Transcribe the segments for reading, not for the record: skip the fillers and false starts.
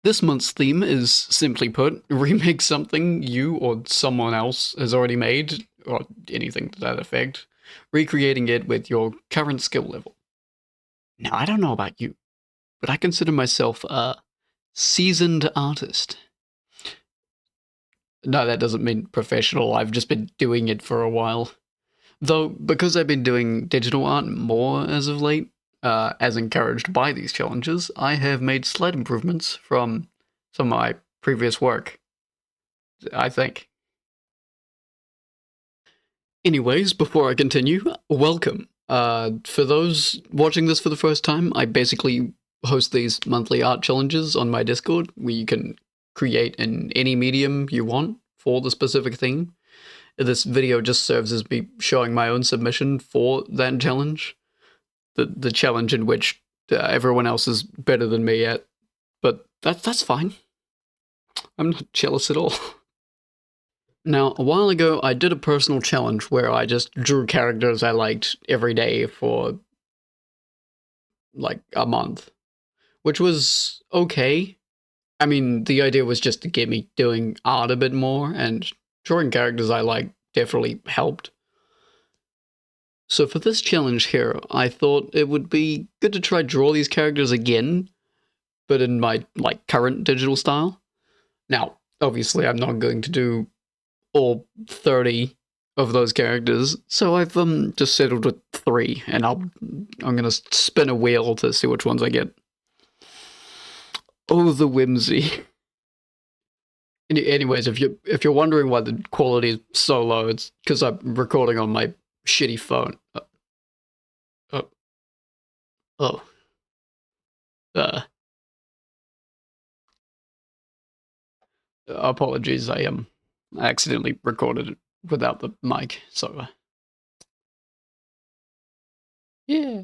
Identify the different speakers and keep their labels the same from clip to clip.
Speaker 1: This month's theme is, simply put, remake something you or someone else has already made, or anything to that effect, recreating it with your current skill level. Now, I don't know about you, but I consider myself a seasoned artist. No, that doesn't mean professional, I've just been doing it for a while. Though, because I've been doing digital art more as of late, as encouraged by these challenges, I have made slight improvements from some of my previous work, I think. Anyways, before I continue, welcome. For those watching this for the first time, I basically host these monthly art challenges on my Discord where you can create in any medium you want for the specific theme. This video just serves as me showing my own submission for that challenge. The challenge in which everyone else is better than me at. But that's fine. I'm not jealous at all. Now, a while ago, I did a personal challenge where I just drew characters I liked every day for like a month, which was okay. I mean, the idea was just to get me doing art a bit more, and drawing characters I like definitely helped. So for this challenge here, I thought it would be good to try draw these characters again, but in my like current digital style. Now, obviously, I'm not going to do all 30 of those characters, so I've just settled with 3, and I'm gonna spin a wheel to see which ones I get. Oh, the whimsy. Anyways, if you're wondering why the quality is so low, it's because I'm recording on my shitty phone. Uh, oh, uh, apologies. I accidentally recorded it without the mic, so yeah.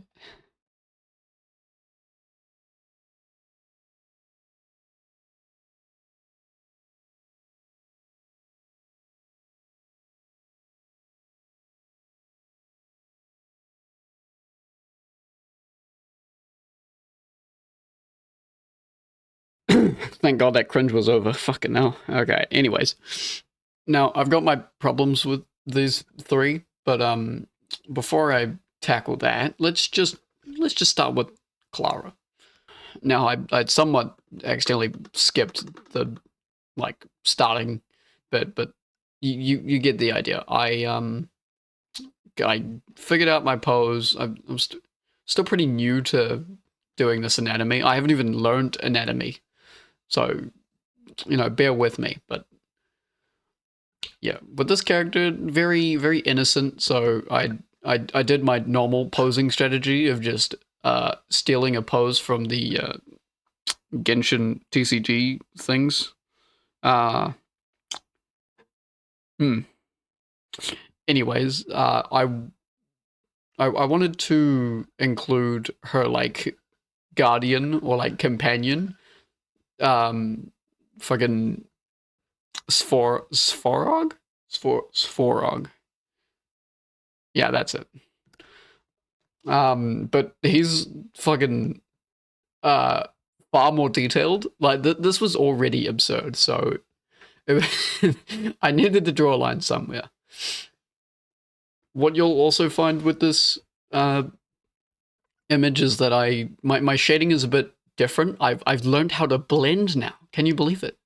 Speaker 1: Thank God that cringe was over. Fucking hell. Okay. Anyways, now I've got my problems with these 3, but before I tackle that, let's just start with Clara. Now I'd somewhat accidentally skipped the like starting bit, but you get the idea. I figured out my pose. I'm still pretty new to doing this anatomy. I haven't even learned anatomy, so bear with me. But yeah, with this character, very very innocent. So I did my normal posing strategy of just stealing a pose from the Genshin TCG things. Uh, hmm. Anyways, I wanted to include her like guardian or like companion, um, fucking Sforog. Yeah, that's it. But he's fucking uh far more detailed. Like this was already absurd, so I needed to draw a line somewhere. What you'll also find with this uh image is that my shading is a bit different. I've learned how to blend now. Can you believe it?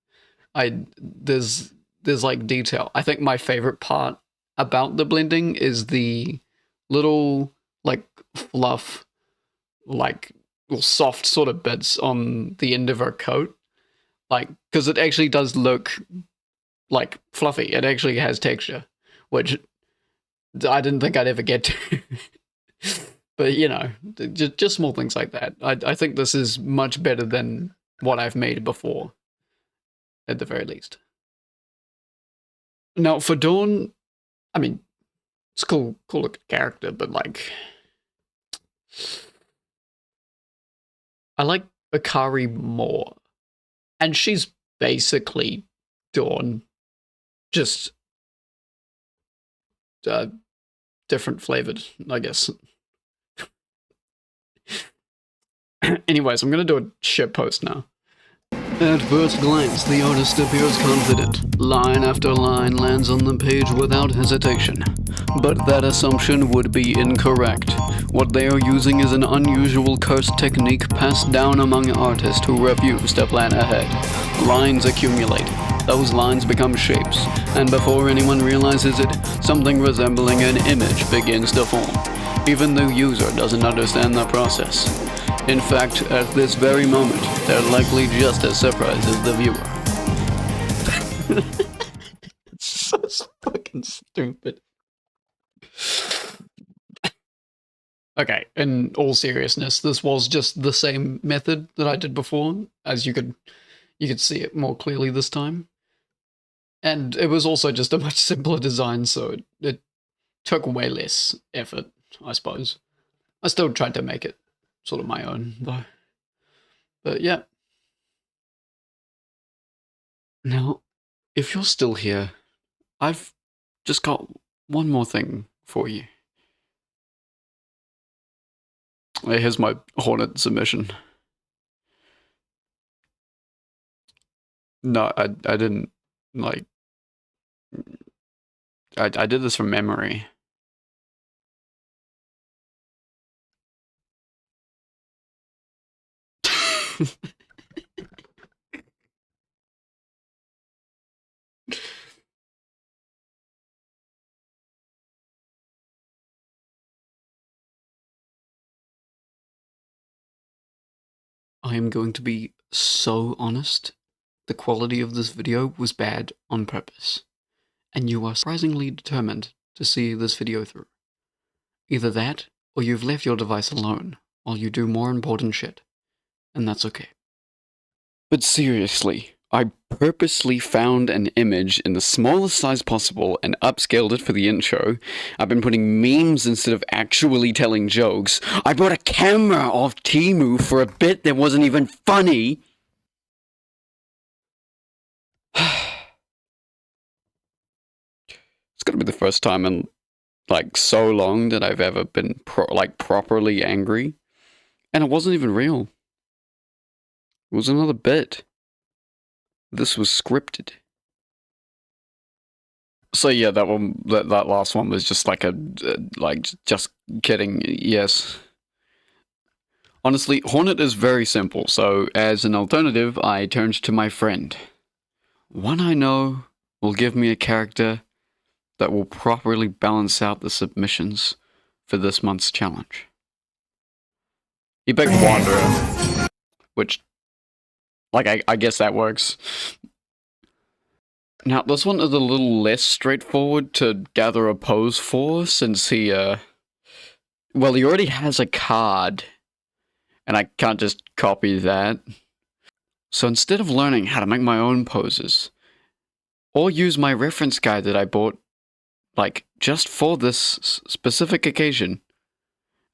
Speaker 1: I there's like detail. I think my favorite part about the blending is the little like fluff, like little soft sort of bits on the end of her coat. Like, because it actually does look like fluffy. It actually has texture, which I didn't think I'd ever get to. But just small things like that. I think this is much better than what I've made before, at the very least. Now for Dawn, I mean, it's cool looking character, but like, I like Akari more, and she's basically Dawn, just uh, different flavored, I guess. Anyways, I'm gonna do a shit post now. At first glance, the artist appears confident. Line after line lands on the page without hesitation. But that assumption would be incorrect. What they are using is an unusual curse technique passed down among artists who refuse to plan ahead. Lines accumulate. Those lines become shapes, and before anyone realizes it, something resembling an image begins to form. Even the user doesn't understand the process. In fact, at this very moment, they're likely just as surprised as the viewer. It's so fucking stupid. Okay, in all seriousness, this was just the same method that I did before, as you could see it more clearly this time. And it was also just a much simpler design, so it took way less effort, I suppose. I still tried to make it sort of my own, though. But yeah. Now, if you're still here, I've just got one more thing for you. Here's my Hornet submission. No, I didn't, like... I did this from memory. I am going to be so honest. The quality of this video was bad on purpose, and you are surprisingly determined to see this video through. Either that, or you've left your device alone while you do more important shit, and that's okay. But seriously, I purposely found an image in the smallest size possible and upscaled it for the intro. I've been putting memes instead of actually telling jokes. I bought a camera off Temu for a bit that wasn't even funny. It's gonna be the first time in, like, so long that I've ever been, properly angry. And it wasn't even real. It was another bit. This was scripted. So yeah, that last one was just like just kidding, yes. Honestly, Hornet is very simple, so as an alternative, I turned to my friend. One I know will give me a character that will properly balance out the submissions for this month's challenge. He picked Wanderer, which, like, I guess that works. Now, this one is a little less straightforward to gather a pose for, since he already has a card, and I can't just copy that. So instead of learning how to make my own poses, or use my reference guide that I bought, like, just for this specific occasion,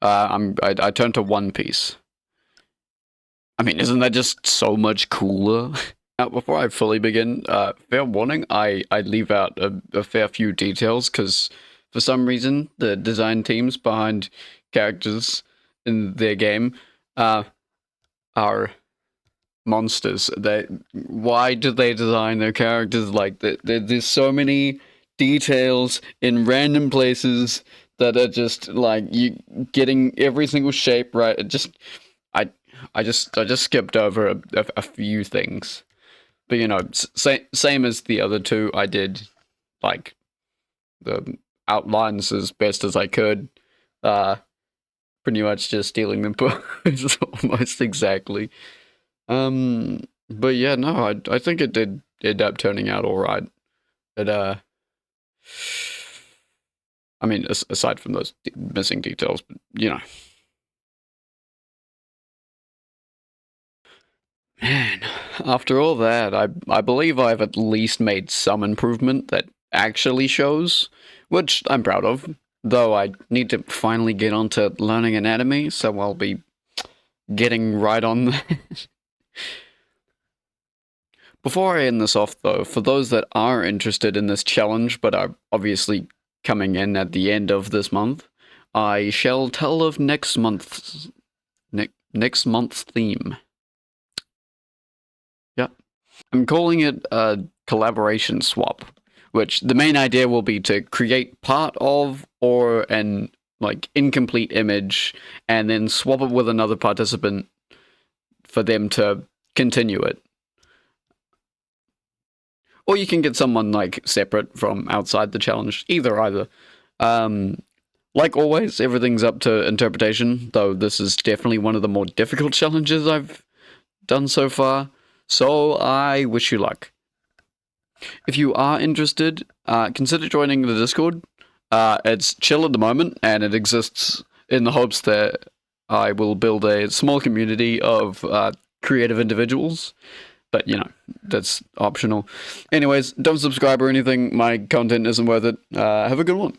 Speaker 1: I turned to One Piece. I mean, isn't that just so much cooler? Now, before I fully begin, fair warning, I leave out a fair few details, because for some reason, the design teams behind characters in their game are monsters. Why do they design their characters like that? There's so many details in random places that are just, like, you getting every single shape right. I just skipped over a few things. But, you know, same as the other two, I did, like, the outlines as best as I could. Pretty much just stealing them pose almost exactly. But yeah, no, I think it did end up turning out alright. But, I mean, aside from those missing details, but, you know. Man, after all that, I believe I've at least made some improvement that actually shows, which I'm proud of, though I need to finally get onto learning anatomy, so I'll be getting right on that. Before I end this off, though, for those that are interested in this challenge but are obviously coming in at the end of this month, I shall tell of next month's theme. Yep. I'm calling it a collaboration swap, which the main idea will be to create part of or an like incomplete image and then swap it with another participant for them to continue it. Or you can get someone like separate from outside the challenge. Either. Um, like always, everything's up to interpretation, though this is definitely one of the more difficult challenges I've done so far. So I wish you luck. If you are interested, consider joining the Discord. It's chill at the moment, and it exists in the hopes that I will build a small community of creative individuals. But, you know, that's optional. Anyways, don't subscribe or anything. My content isn't worth it. Have a good one.